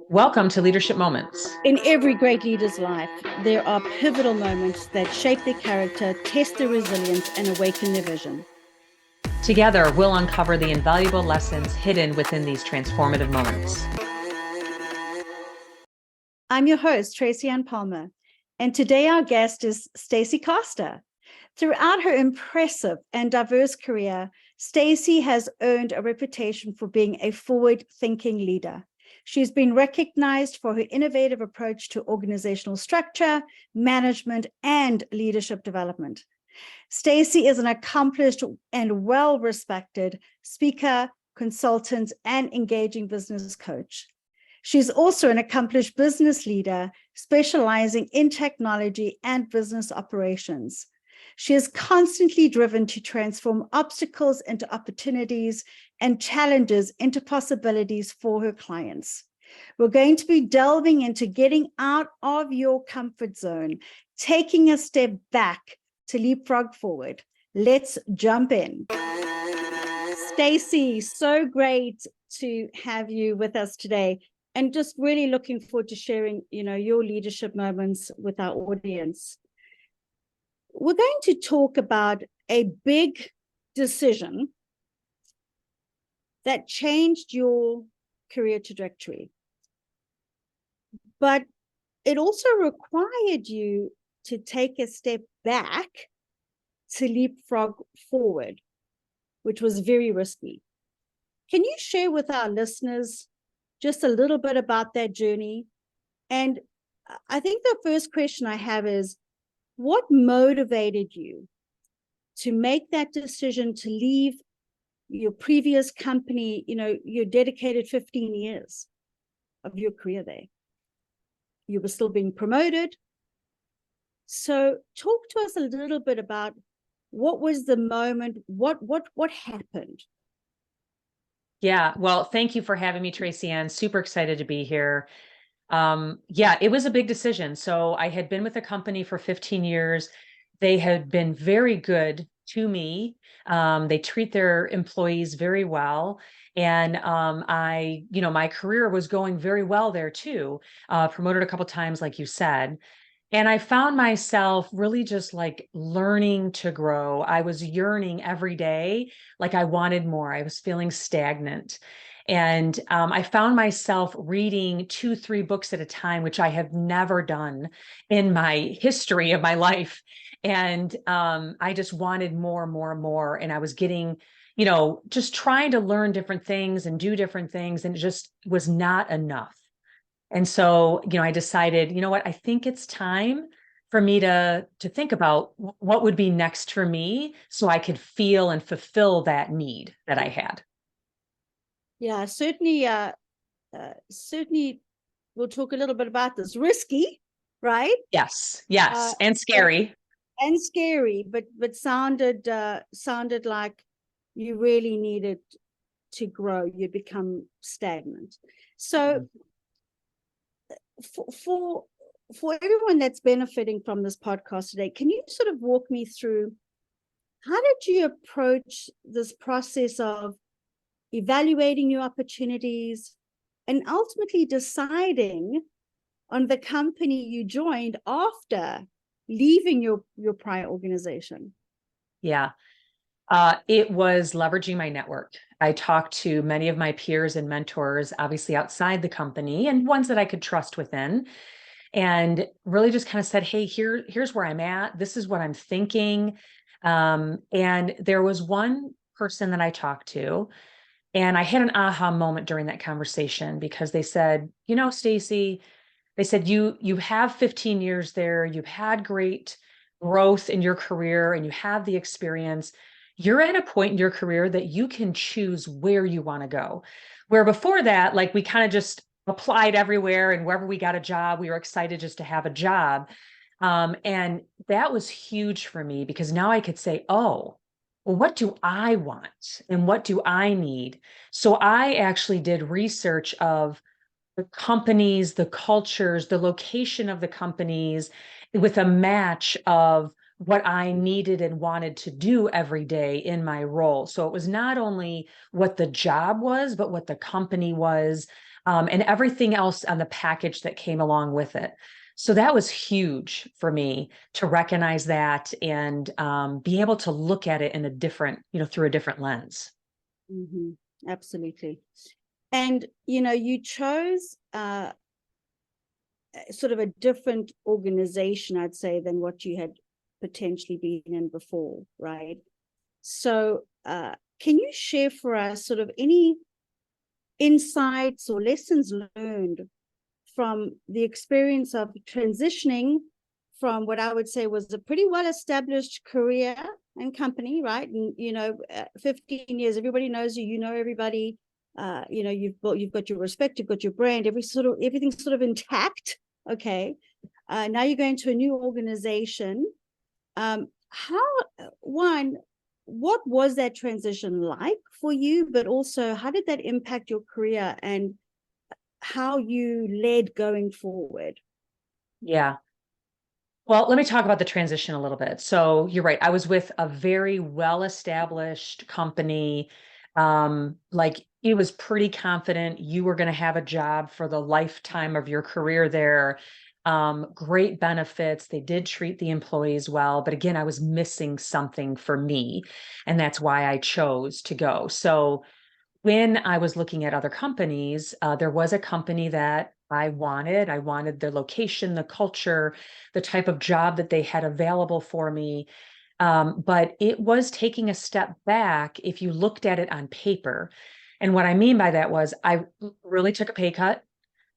Welcome to Leadership Moments. In every great leader's life, there are pivotal moments that shape their character, test their resilience, and awaken their vision. Together, we'll uncover the invaluable lessons hidden within these transformative moments. I'm your host, Tracy Ann Palmer, and today our guest is Stacey Caster. Throughout her impressive and diverse career, Stacey has earned a reputation for being a forward-thinking leader. She's been recognized for her innovative approach to organizational structure, management, and leadership development. Stacey is an accomplished and well-respected speaker, consultant, and engaging business coach. She's also an accomplished business leader specializing in technology and business operations. She is constantly driven to transform obstacles into opportunities and challenges into possibilities for her clients. We're going to be delving into getting out of your comfort zone, taking a step back to leapfrog forward. Let's jump in. Stacey, so great to have you with us today, and just really looking forward to sharing, your leadership moments with our audience. We're going to talk about a big decision that changed your career trajectory, but it also required you to take a step back to leapfrog forward, which was very risky. Can you share with our listeners just a little bit about that journey? And I think the first question I have is, what motivated you to make that decision to leave your previous company? You dedicated 15 years of your career there. You were still being promoted. So talk to us a little bit about what was the moment, what happened? Yeah, well, thank you for having me, Tracy Ann. Super excited to be here. It was a big decision. So I had been with the company for 15 years. They had been very good to me. They treat their employees very well. And my career was going very well there too. Promoted a couple of times, like you said. And I found myself really just like learning to grow. I was yearning every day, like I wanted more. I was feeling stagnant. And I found myself reading 2, 3 books at a time, which I have never done in my history of my life. And I just wanted more and more and more. And I was getting, just trying to learn different things and do different things. And it just was not enough. And so, I decided, you know what, I think it's time for me to think about what would be next for me so I could feel and fulfill that need that I had. Yeah, certainly we'll talk a little bit about this. Risky, right? Yes, and scary. And scary, but sounded like you really needed to grow. You'd become stagnant. So for everyone that's benefiting from this podcast today, can you sort of walk me through how did you approach this process of evaluating your opportunities and ultimately deciding on the company you joined after leaving your prior organization? Yeah. It was leveraging my network. I talked to many of my peers and mentors, obviously outside the company, and ones that I could trust within, and really just kind of said, hey, here's where I'm at. This is what I'm thinking. And there was one person that I talked to, and I had an aha moment during that conversation because they said, Stacey, they said, you have 15 years there. You've had great growth in your career and you have the experience. You're at a point in your career that you can choose where you want to go. Where before that, like we kind of just applied everywhere, and wherever we got a job, we were excited just to have a job. And that was huge for me because now I could say, oh, well, what do I want and what do I need? So I actually did research of the companies, the cultures, the location of the companies with a match of what I needed and wanted to do every day in my role. So it was not only what the job was, but what the company was, and everything else on the package that came along with it. So that was huge for me to recognize that and be able to look at it in a different, through a different lens. Absolutely. And, you chose sort of a different organization, I'd say, than what you had potentially been in before, right? So can you share for us sort of any insights or lessons learned from the experience of transitioning from what I would say was a pretty well-established career and company, right? And 15 years, everybody knows you. You know everybody. You've got your respect, you've got your brand, everything's sort of intact. Okay. Now you're going to a new organization. What was that transition like for you? But also, how did that impact your career and how you led going forward? Yeah. Well, let me talk about the transition a little bit. So you're right. I was with a very well-established company. Like it was pretty confident you were going to have a job for the lifetime of your career there. Great benefits. They did treat the employees well. But again, I was missing something for me. And that's why I chose to go. So when I was looking at other companies, there was a company that I wanted. I wanted the location, the culture, the type of job that they had available for me. But it was taking a step back if you looked at it on paper. And what I mean by that was I really took a pay cut.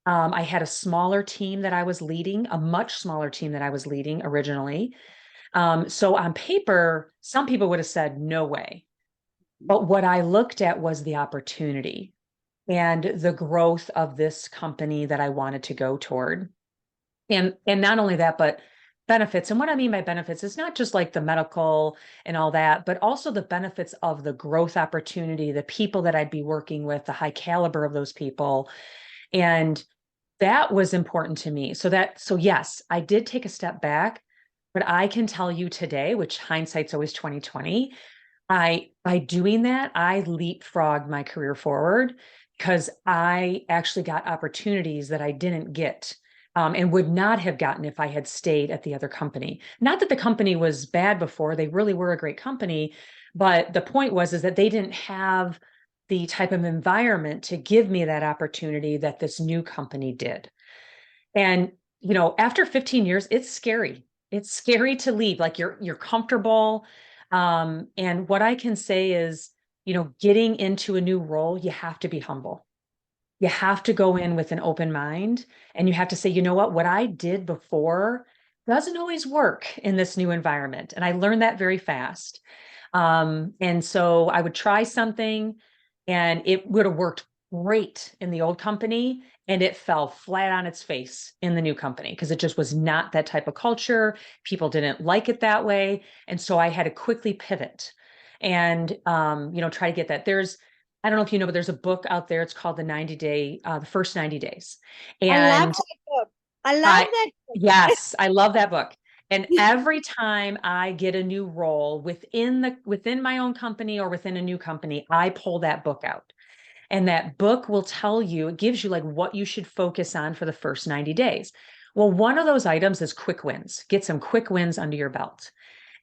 I had a smaller team that I was leading, a much smaller team that I was leading originally. So on paper, some people would have said, no way. But what I looked at was the opportunity and the growth of this company that I wanted to go toward. And not only that, but benefits. And what I mean by benefits is not just like the medical and all that, but also the benefits of the growth opportunity, the people that I'd be working with, the high caliber of those people. And that was important to me. So yes, I did take a step back, but I can tell you today, which hindsight's always 2020, by doing that, I leapfrogged my career forward because I actually got opportunities that I didn't get, and would not have gotten if I had stayed at the other company. Not that the company was bad before, they really were a great company, but the point is that they didn't have the type of environment to give me that opportunity that this new company did. And, after 15 years, it's scary. It's scary to leave. Like you're comfortable. And what I can say is, getting into a new role, you have to be humble. You have to go in with an open mind and you have to say, you know what I did before doesn't always work in this new environment. And I learned that very fast. And so I would try something and it would have worked great in the old company and it fell flat on its face in the new company because it just was not that type of culture. People didn't like it that way. And so I had to quickly pivot and, try to get that. I don't know if you know, but there's a book out there. It's called the first 90 days. I love And that book. I love I, that book. yes, I love that book. And every time I get a new role within my own company or within a new company, I pull that book out. And that book will tell you, it gives you like what you should focus on for the first 90 days. Well, one of those items is quick wins. Get some quick wins under your belt.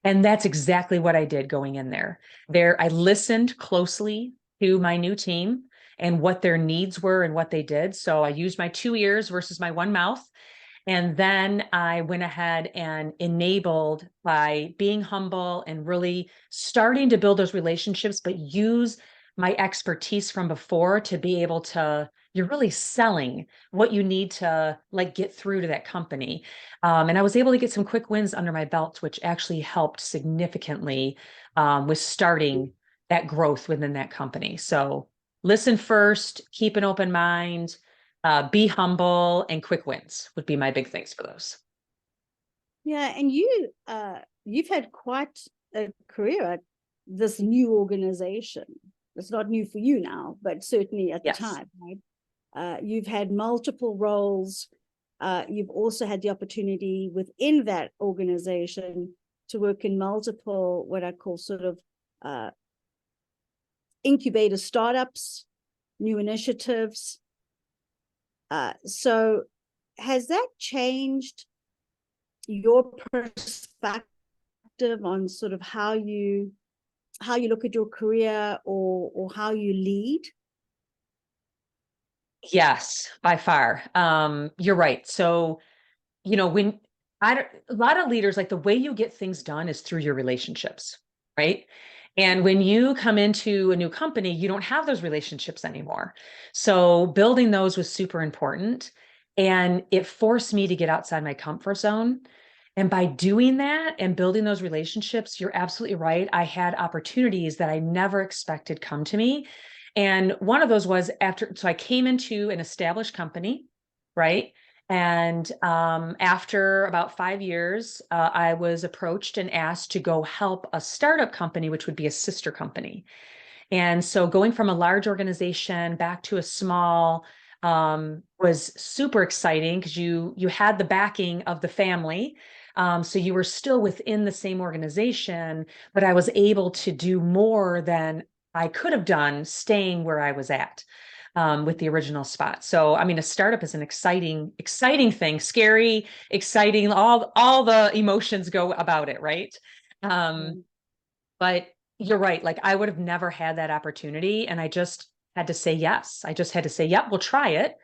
And that's exactly what I did going in there. I listened closely to my new team and what their needs were and what they did. So I used my 2 ears versus my one mouth. And then I went ahead and enabled by being humble and really starting to build those relationships, but use my expertise from before to be able to, you're really selling what you need to like get through to that company. And I was able to get some quick wins under my belt, which actually helped significantly with starting that growth within that company. So listen first, keep an open mind, be humble, and quick wins would be my big things for those. Yeah, and you've had quite a career at this new organization. It's not new for you now, but certainly at the time, right? You've had multiple roles. You've also had the opportunity within that organization to work in multiple, what I call sort of incubator startups, new initiatives. So has that changed your perspective on sort of how you look at your career or how you lead? Yes, by far. You're right. So, when a lot of leaders, like the way you get things done is through your relationships, right? And when you come into a new company, you don't have those relationships anymore. So building those was super important. And it forced me to get outside my comfort zone. And by doing that and building those relationships, you're absolutely right. I had opportunities that I never expected come to me. And one of those was so I came into an established company, right? And after about 5 years, I was approached and asked to go help a startup company, which would be a sister company. And so going from a large organization back to a small was super exciting because you had the backing of the family. So you were still within the same organization, but I was able to do more than I could have done staying where I was at. With the original spot. So, I mean, a startup is an exciting thing, scary, exciting, all the emotions go about it, right? Um, but you're right. Like I would have never had that opportunity. And I just had to say yes. I just had to say, yep, we'll try it.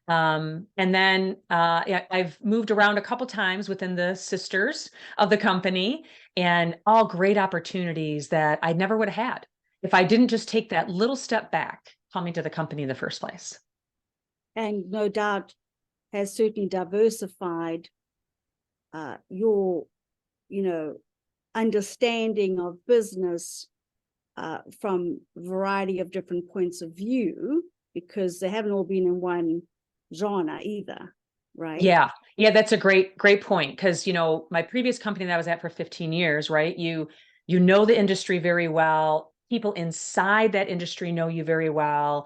And then yeah, I've moved around a couple times within the sisters of the company and all great opportunities that I never would have had if I didn't just take that little step back coming to the company in the first place. And no doubt has certainly diversified your, understanding of business from a variety of different points of view, because they haven't all been in one genre either, right? Yeah, that's a great point because my previous company that I was at for 15 years, right? You know the industry very well. People inside that industry know you very well,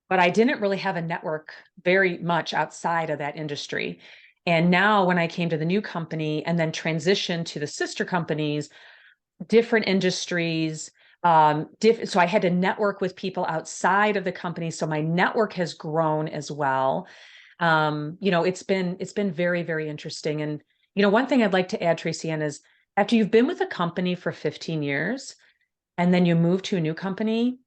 but I didn't really have a network very much outside of that industry. And now when I came to the new company and then transitioned to the sister companies, different industries, so I had to network with people outside of the company. So my network has grown as well. It's been very, very interesting. And, one thing I'd like to add, Tracy Ann, is after you've been with a company for 15 years and then you move to a new company,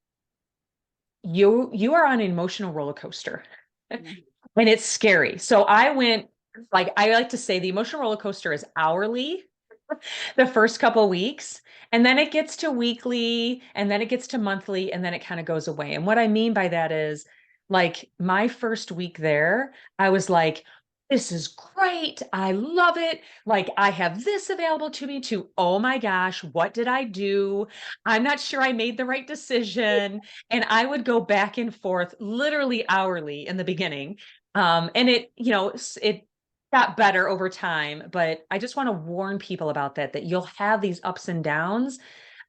you are on an emotional roller coaster and it's scary. So I like to say the emotional roller coaster is hourly the first couple of weeks, and then it gets to weekly, and then it gets to monthly, and then it kind of goes away. And what I mean by that is, like, my first week there, I was like, this is great. I love it. Like, I have this available to me to, oh my gosh, what did I do? I'm not sure I made the right decision. And I would go back and forth literally hourly in the beginning. And it got better over time, but I just want to warn people about that you'll have these ups and downs.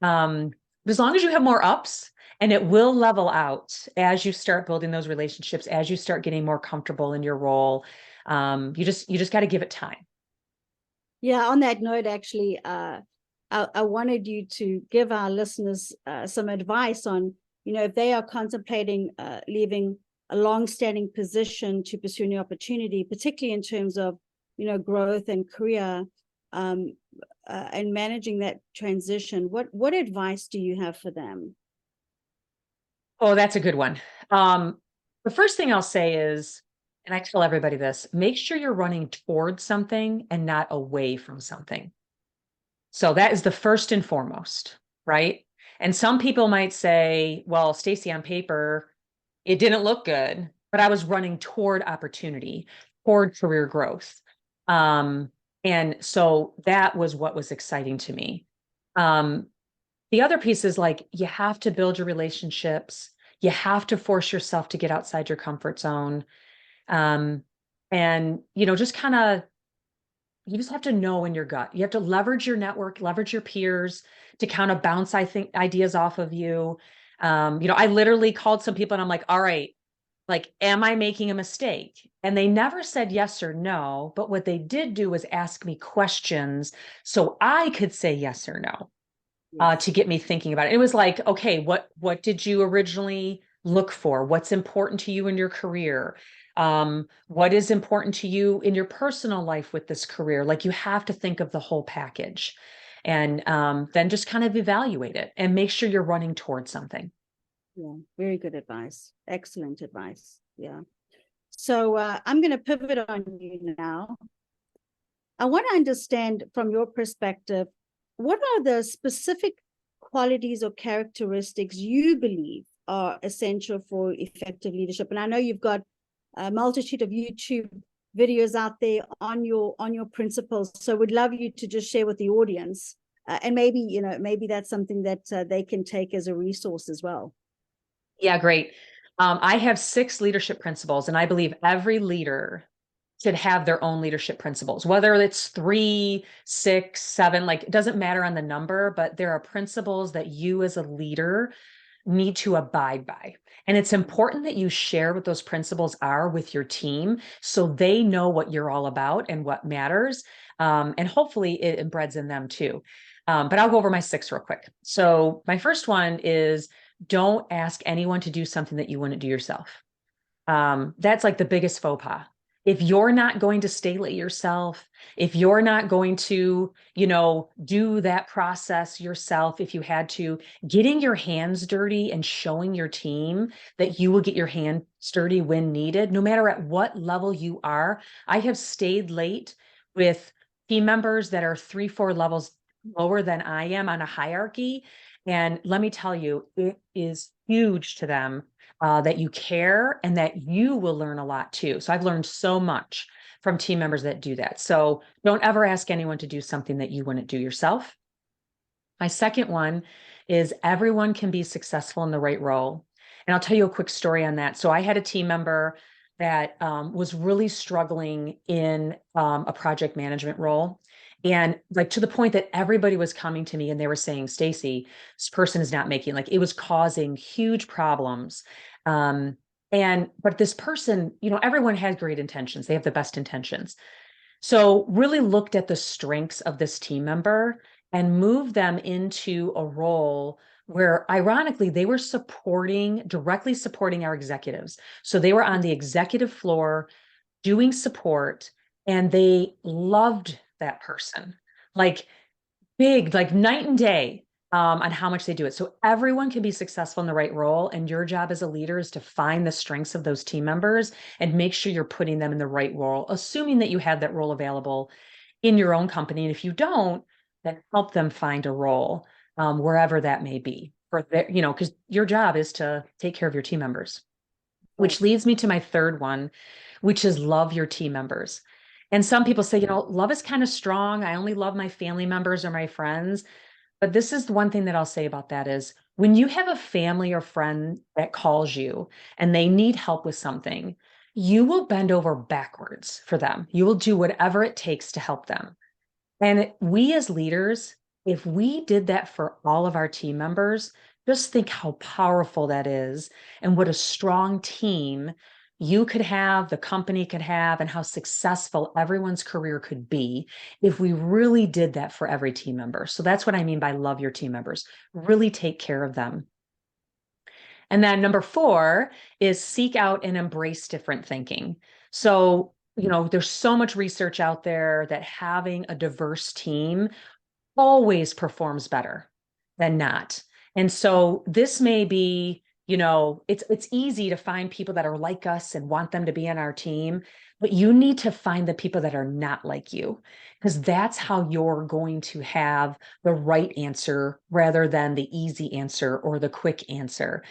Um, as long as you have more ups, and it will level out as you start building those relationships, as you start getting more comfortable in your role. You just got to give it time. Yeah, on that note, actually, I wanted you to give our listeners some advice on, if they are contemplating leaving a long-standing position to pursue new opportunity, particularly in terms of, growth and career, and managing that transition. What advice do you have for them? Oh, that's a good one. The first thing I'll say is, and I tell everybody this, make sure you're running towards something and not away from something. So that is the first and foremost, right? And some people might say, well, Stacey, on paper, it didn't look good, but I was running toward opportunity, toward career growth. And so that was what was exciting to me. Um, the other piece is like, you have to build your relationships. You have to force yourself to get outside your comfort zone. Um, and, just kind of, you just have to know in your gut. You have to leverage your network, leverage your peers to kind of bounce, I think, ideas off of you. I literally called some people and I'm like, all right, Like, am I making a mistake? And they never said yes or no, but what they did do was ask me questions so I could say yes or no, Yes. to get me thinking about it. It was like, okay, what did you originally look for? What's important to you in your career? What is important to you in your personal life with this career? Like, you have to think of the whole package, and then just kind of evaluate it and make sure you're running towards something. Yeah, very good advice. Excellent advice. Yeah. So I'm going to pivot on you now. I want to understand from your perspective, what are the specific qualities or characteristics you believe are essential for effective leadership? And I know you've got a multitude of YouTube videos out there on your principles. So would love you to just share with the audience, and maybe, maybe that's something that they can take as a resource as well. Yeah, great. I have 6 leadership principles, and I believe every leader should have their own leadership principles, whether it's 3, 6, 7, like it doesn't matter on the number, but there are principles that you as a leader need to abide by. And it's important that you share what those principles are with your team so they know what you're all about and what matters. And hopefully it embeds in them too. But I'll go over my 6 real quick. So my first one is, don't ask anyone to do something that you wouldn't do yourself. That's like the biggest faux pas. If you're not going to stay late yourself, if you're not going to, do that process yourself, if you had to, getting your hands dirty and showing your team that you will get your hands dirty when needed, no matter at what level you are. I have stayed late with team members that are 3, 4 levels lower than I am on a hierarchy. And let me tell you, it is huge to them, that you care and that you will learn a lot too. So I've learned so much from team members that do that. So don't ever ask anyone to do something that you wouldn't do yourself. My second one is, everyone can be successful in the right role. And I'll tell you a quick story on that. So I had a team member that was really struggling in a project management role. And like, to the point that everybody was coming to me and they were saying, Stacey, this person is not making, like, it was causing huge problems. But this person, everyone has great intentions. They have the best intentions. So really looked at the strengths of this team member and moved them into a role where, ironically, they were directly supporting our executives. So they were on the executive floor doing support, and they loved that person. Like, big, like night and day, on how much they do it. So everyone can be successful in the right role. And your job as a leader is to find the strengths of those team members and make sure you're putting them in the right role, assuming that you have that role available in your own company. And if you don't, then help them find a role, wherever that may be, for their, because your job is to take care of your team members. Right. Which leads me to my third one, which is, love your team members. And some people say, love is kind of strong. I only love my family members or my friends. But this is the one thing that I'll say about that is, when you have a family or friend that calls you and they need help with something, you will bend over backwards for them. You will do whatever it takes to help them. And we as leaders, if we did that for all of our team members, just think how powerful that is and what a strong team you could have, the company could have, and how successful everyone's career could be if we really did that for every team member. So that's what I mean by love your team members. Really take care of them. And then number 4 is, seek out and embrace different thinking. So, there's so much research out there that having a diverse team always performs better than not. And so this may be, it's easy to find people that are like us and want them to be on our team, but you need to find the people that are not like you, because that's how you're going to have the right answer rather than the easy answer or the quick answer.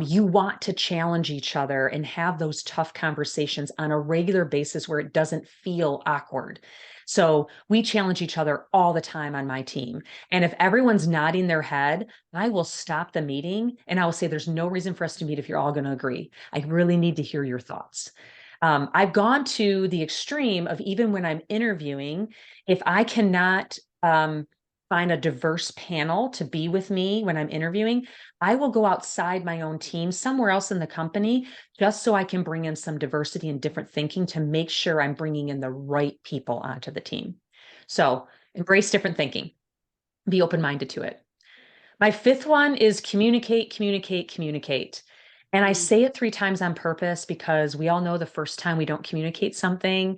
You want to challenge each other and have those tough conversations on a regular basis where it doesn't feel awkward. So we challenge each other all the time on my team. And if everyone's nodding their head, I will stop the meeting and I will say, there's no reason for us to meet if you're all going to agree. I really need to hear your thoughts. I've gone to the extreme of, even when I'm interviewing, if I cannot find a diverse panel to be with me when I'm interviewing, I will go outside my own team somewhere else in the company just so I can bring in some diversity and different thinking to make sure I'm bringing in the right people onto the team. So embrace different thinking, be open-minded to it. My fifth one is communicate, communicate, communicate. And I say it 3 times on purpose because we all know the first time we don't communicate something,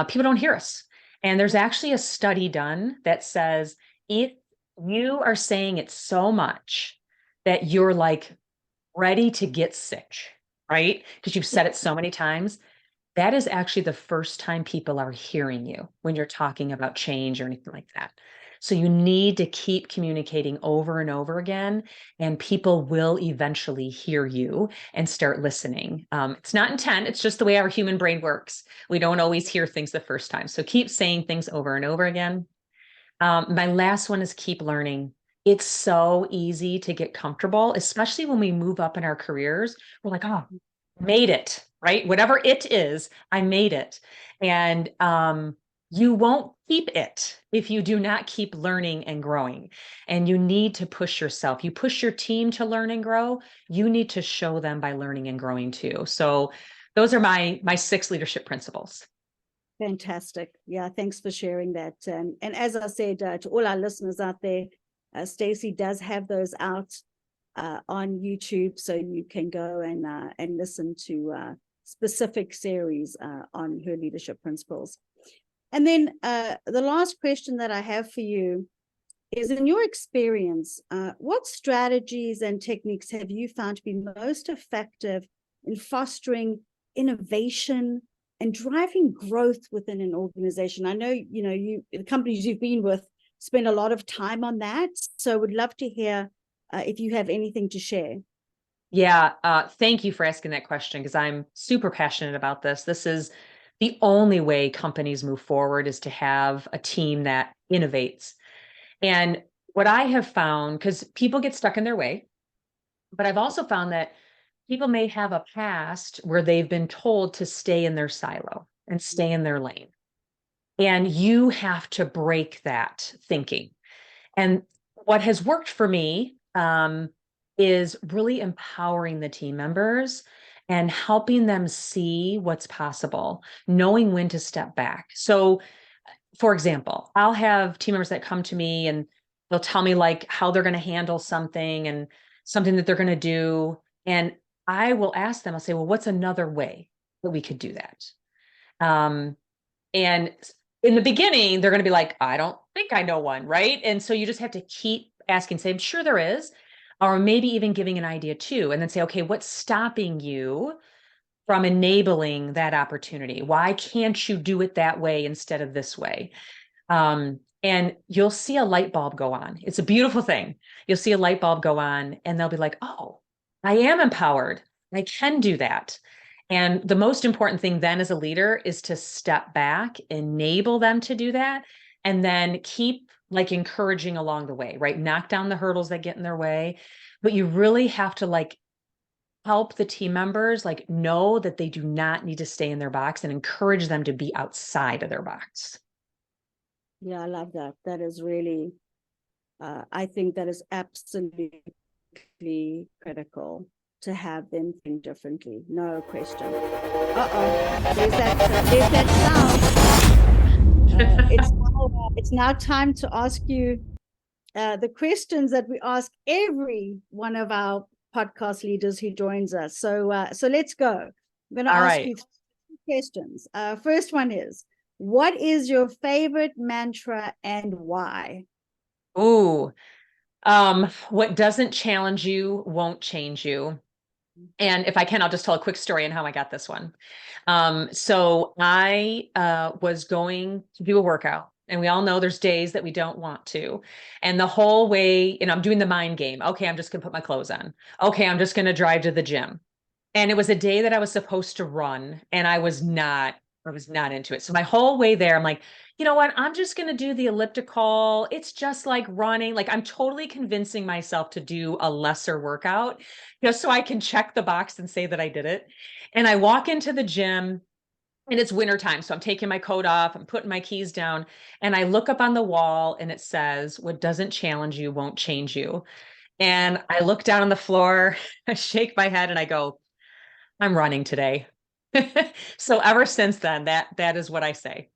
people don't hear us. And there's actually a study done that says if you are saying it so much that you're like ready to get sick, right? Because you've said it so many times, that is actually the first time people are hearing you when you're talking about change or anything like that. So you need to keep communicating over and over again, and people will eventually hear you and start listening. It's not intent, it's just the way our human brain works. We don't always hear things the first time. So keep saying things over and over again. My last one is keep learning. It's so easy to get comfortable, especially when we move up in our careers. We're like, oh, made it, right? Whatever it is, I made it. And you won't keep it if you do not keep learning and growing. And you need to push yourself. You push your team to learn and grow. You need to show them by learning and growing too. So those are my 6 leadership principles. Fantastic. Yeah, thanks for sharing that. And as I said to all our listeners out there, Stacey does have those out on YouTube, so you can go and listen to specific series on her leadership principles. And then the last question that I have for you is, in your experience, what strategies and techniques have you found to be most effective in fostering innovation and driving growth within an organization? I know, the companies you've been with spend a lot of time on that. So would love to hear if you have anything to share. Yeah, thank you for asking that question because I'm super passionate about this. This is the only way companies move forward, is to have a team that innovates. And what I have found, because people get stuck in their way, but I've also found that people may have a past where they've been told to stay in their silo and stay in their lane. And you have to break that thinking. And what has worked for me is really empowering the team members and helping them see what's possible, knowing when to step back. So, for example, I'll have team members that come to me and they'll tell me like how they're going to handle something and something that they're going to do. And I will ask them, I'll say, well, what's another way that we could do that? And in the beginning, they're going to be like, I don't think I know one, right? And so you just have to keep asking, say, I'm sure there is, or maybe even giving an idea too, and then say, okay, what's stopping you from enabling that opportunity? Why can't you do it that way instead of this way? And you'll see a light bulb go on. It's a beautiful thing. You'll see a light bulb go on and they'll be like, oh, I am empowered. I can do that. And the most important thing then as a leader is to step back, enable them to do that, and then keep like encouraging along the way, right? Knock down the hurdles that get in their way. But you really have to like help the team members like know that they do not need to stay in their box and encourage them to be outside of their box. Yeah, I love that. That is really, I think that is absolutely critical to have them think differently. No question. There's that sound. It's now time to ask you the questions that we ask every one of our podcast leaders who joins us. So let's go. I'm going to ask you 3 questions. First one is, what is your favorite mantra and why? Ooh, what doesn't challenge you won't change you. And if I can, I'll just tell a quick story on how I got this one. So I was going to do a workout, and we all know there's days that we don't want to. And the whole way, I'm doing the mind game. Okay, I'm just gonna put my clothes on. Okay, I'm just gonna drive to the gym. And it was a day that I was supposed to run, and I was not into it. So my whole way there, I'm like, you know what? I'm just going to do the elliptical. It's just like running. Like I'm totally convincing myself to do a lesser workout just so I can check the box and say that I did it. And I walk into the gym and it's wintertime. So I'm taking my coat off, I'm putting my keys down, and I look up on the wall and it says, what doesn't challenge you won't change you. And I look down on the floor, I shake my head and I go, I'm running today. So ever since then, that is what I say.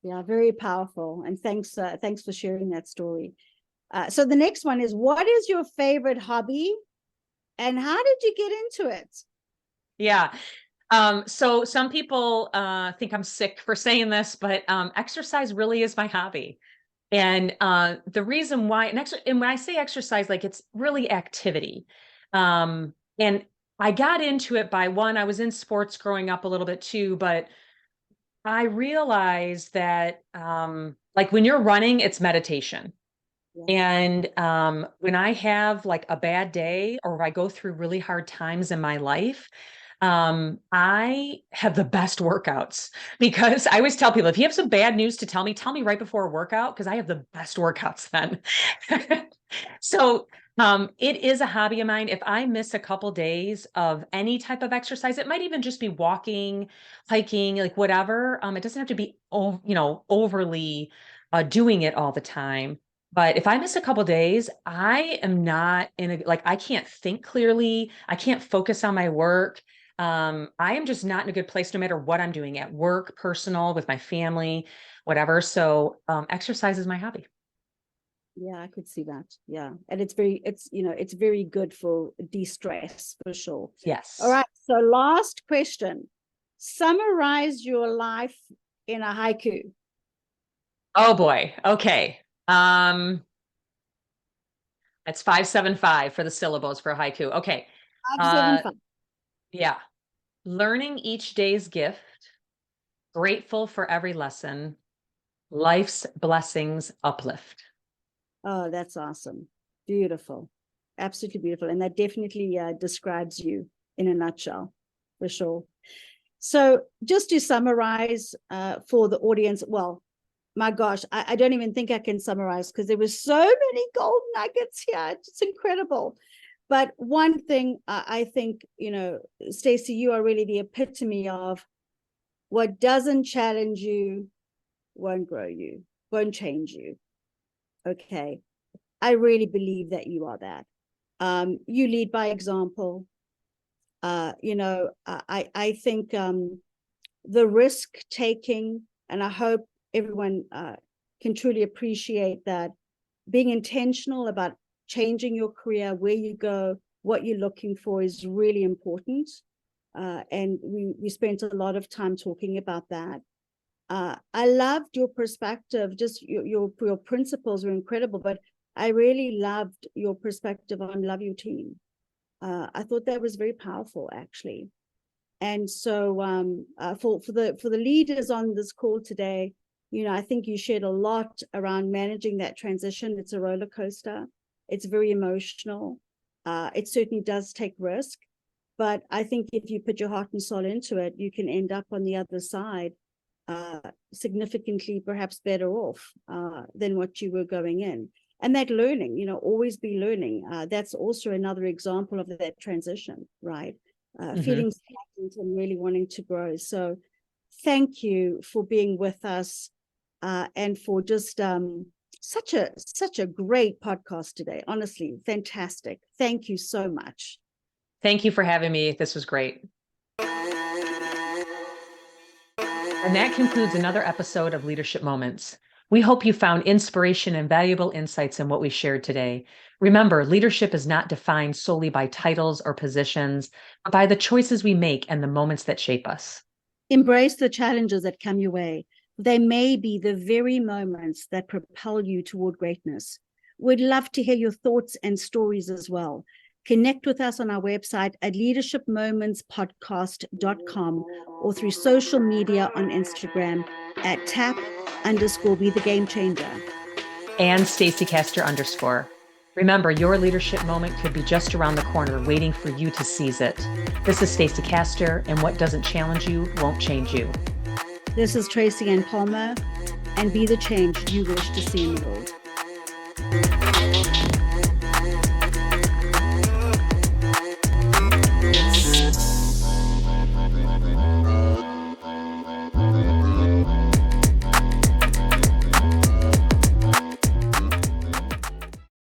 Yeah, very powerful. And thanks for sharing that story. So the next one is, what is your favorite hobby and how did you get into it? Yeah. So some people think I'm sick for saying this, but exercise really is my hobby. And the reason why, and when I say exercise, like it's really activity. And I got into it by I was in sports growing up a little bit too, but I realized that like when you're running, it's meditation. Yeah. And when I have like a bad day or I go through really hard times in my life, I have the best workouts because I always tell people, if you have some bad news to tell me right before a workout, because I have the best workouts then. So it is a hobby of mine. If I miss a couple days of any type of exercise, it might even just be walking, hiking, like whatever. It doesn't have to be, overly doing it all the time. But if I miss a couple days, I am not I can't think clearly. I can't focus on my work. I am just not in a good place no matter what I'm doing at work, personal, with my family, whatever. So exercise is my hobby. Yeah, I could see that. Yeah. And it's very good for de-stress for sure. Yes. All right. So last question. Summarize your life in a haiku. Oh boy. Okay. It's 575 for the syllables for haiku. Okay. 575. Yeah. Learning each day's gift, grateful for every lesson, life's blessings uplift. Oh, that's awesome. Beautiful. Absolutely beautiful. And that definitely describes you in a nutshell, for sure. So just to summarize for the audience, well, my gosh, I don't even think I can summarize because there were so many gold nuggets here. It's incredible. But one thing I think, Stacey, you are really the epitome of what doesn't challenge you won't grow you, won't change you. Okay. I really believe that you are that. You lead by example. I think the risk taking, and I hope everyone can truly appreciate that, being intentional about changing your career, where you go, what you're looking for is really important. And we spent a lot of time talking about that. I loved your perspective, just your principles were incredible, but I really loved your perspective on love your team. I thought that was very powerful, actually. And so for the leaders on this call today, I think you shared a lot around managing that transition. It's a roller coaster. It's very emotional. It certainly does take risk. But I think if you put your heart and soul into it, you can end up on the other side significantly perhaps better off than what you were going in. And that learning, always be learning. That's also another example of that transition, right? Feeling stagnant and really wanting to grow. So thank you for being with us and for just such a great podcast today. Honestly, fantastic. Thank you so much. Thank you for having me. This was great. And that concludes another episode of Leadership Moments. We hope you found inspiration and valuable insights in what we shared today. Remember, leadership is not defined solely by titles or positions, but by the choices we make and the moments that shape us. Embrace the challenges that come your way. They may be the very moments that propel you toward greatness. We'd love to hear your thoughts and stories as well. Connect with us on our website at leadershipmomentspodcast.com or through social media on Instagram at @be the game changer. And Stacey Caster _. Remember, your leadership moment could be just around the corner, waiting for you to seize it. This is Stacey Caster, and what doesn't challenge you won't change you. This is Tracy Ann Palmer, and be the change you wish to see in the world.